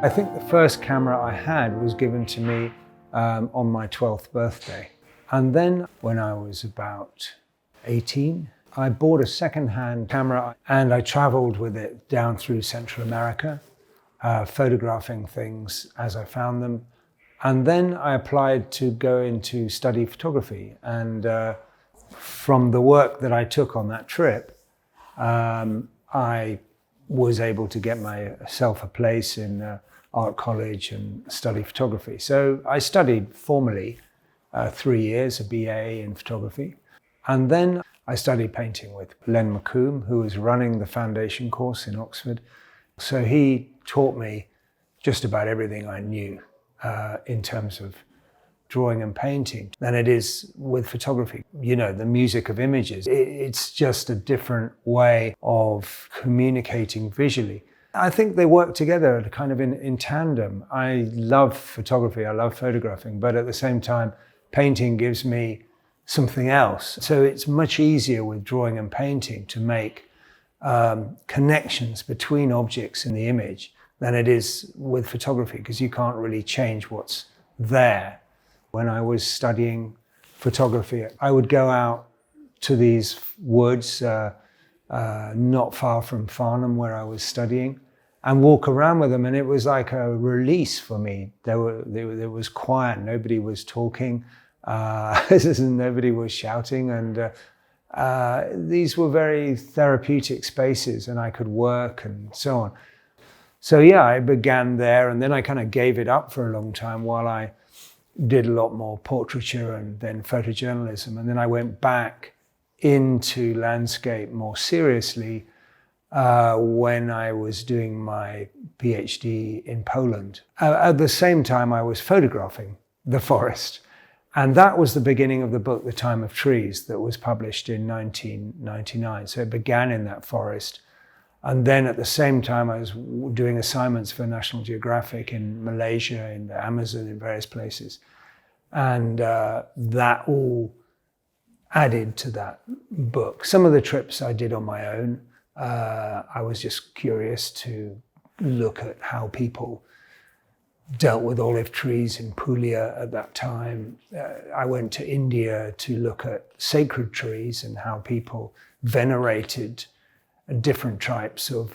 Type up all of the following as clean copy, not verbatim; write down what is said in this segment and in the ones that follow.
I think the first camera I had was given to me on my 12th birthday. And then when I was about 18, I bought a second-hand camera and I traveled with it down through Central America, photographing things as I found them. And then I applied to go into study photography. And from the work that I took on that trip, I was able to get myself a place in art college and study photography. So I studied formally 3 years, a BA in photography. And then I studied painting with Len McComb, who was running the foundation course in Oxford. So he taught me just about everything I knew in terms of drawing and painting than it is with photography. You know, the music of images, it's just a different way of communicating visually. I think they work together kind of in tandem. I love photography, I love photographing, but at the same time, painting gives me something else. So it's much easier with drawing and painting to make connections between objects in the image than it is with photography, because you can't really change what's there. When I was studying photography, I would go out to these woods not far from Farnham, where I was studying, and walk around with them, and it was like a release for me. There was quiet, nobody was talking, nobody was shouting, and these were very therapeutic spaces, and I could work and so on. So yeah, I began there, and then I kind of gave it up for a long time while I did a lot more portraiture and then photojournalism. And then I went back into landscape more seriously when I was doing my PhD in Poland. At the same time, I was photographing the forest. And that was the beginning of the book, The Time of Trees, that was published in 1999. So it began in that forest. And then at the same time, I was doing assignments for National Geographic in Malaysia, in the Amazon, in various places. And that all added to that book. Some of the trips I did on my own. I was just curious to look at how people dealt with olive trees in Puglia at that time. I went to India to look at sacred trees and how people venerated different types of,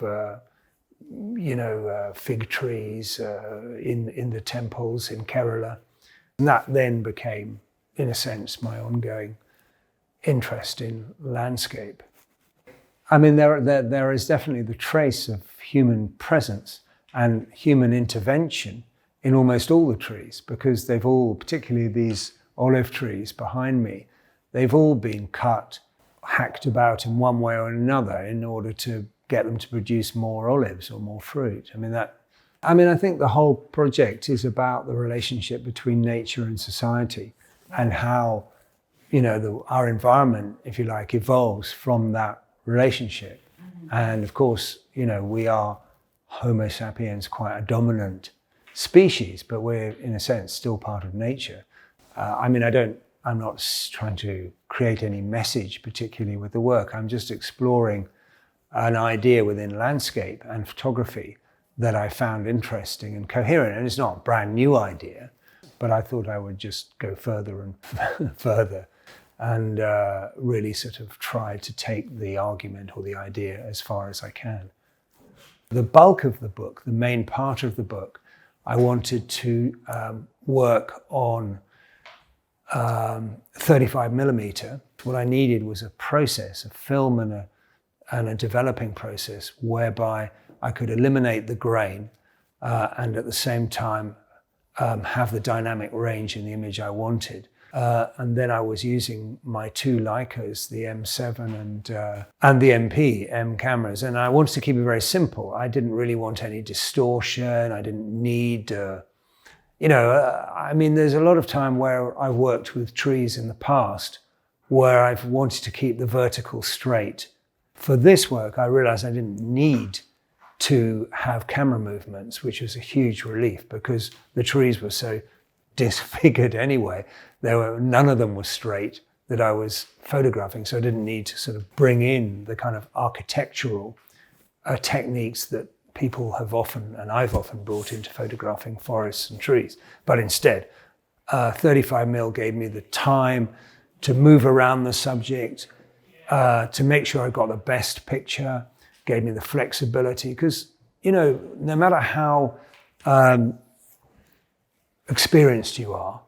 fig trees in the temples in Kerala. And that then became, in a sense, my ongoing interest in landscape. I mean, there is definitely the trace of human presence and human intervention in almost all the trees, because they've all, particularly these olive trees behind me, they've all been cut, hacked about in one way or another in order to get them to produce more olives or more fruit. I think the whole project is about the relationship between nature and society and how, our environment, if you like, evolves from that relationship. And of course, we are Homo sapiens, quite a dominant species, but we're in a sense still part of nature. I'm not trying to create any message particularly with the work. I'm just exploring an idea within landscape and photography that I found interesting and coherent. And it's not a brand new idea, but I thought I would just go further and further and really sort of try to take the argument or the idea as far as I can. The bulk of the book, the main part of the book, I wanted to work on 35 millimeter. What I needed was a process, a film and a developing process whereby I could eliminate the grain and at the same time have the dynamic range in the image I wanted. And then I was using my two Leicas, the M7 and the M cameras, and I wanted to keep it very simple. I didn't really want any distortion. I didn't need there's a lot of time where I've worked with trees in the past where I've wanted to keep the vertical straight. For this work, I realized I didn't need to have camera movements, which was a huge relief because the trees were so disfigured anyway. None of them were straight that I was photographing, so I didn't need to sort of bring in the kind of architectural techniques that people have often, and I've often brought into photographing forests and trees. But instead, 35mm gave me the time to move around the subject, to make sure I got the best picture, gave me the flexibility. Because, you know, no matter how experienced you are,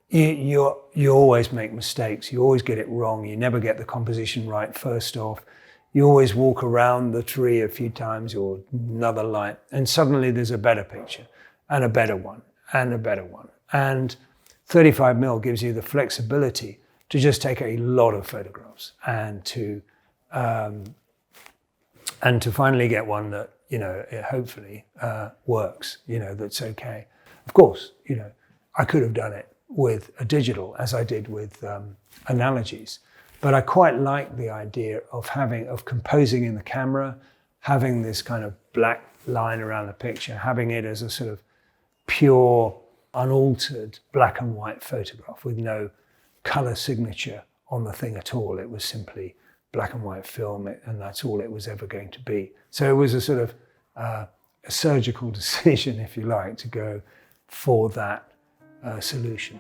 you always make mistakes. You always get it wrong. You never get the composition right first off. You always walk around the tree a few times or another light, and suddenly there's a better picture and a better one and a better one. And 35mm gives you the flexibility to just take a lot of photographs and to finally get one that, you know, it hopefully works, you know, that's okay. Of course, you know, I could have done it with a digital, as I did with analogies, but I quite like the idea of composing in the camera, having this kind of black line around the picture, having it as a sort of pure, unaltered black and white photograph with no color signature on the thing at all. It was simply black and white film, and that's all it was ever going to be. So it was a sort of a surgical decision, if you like, to go for that solution.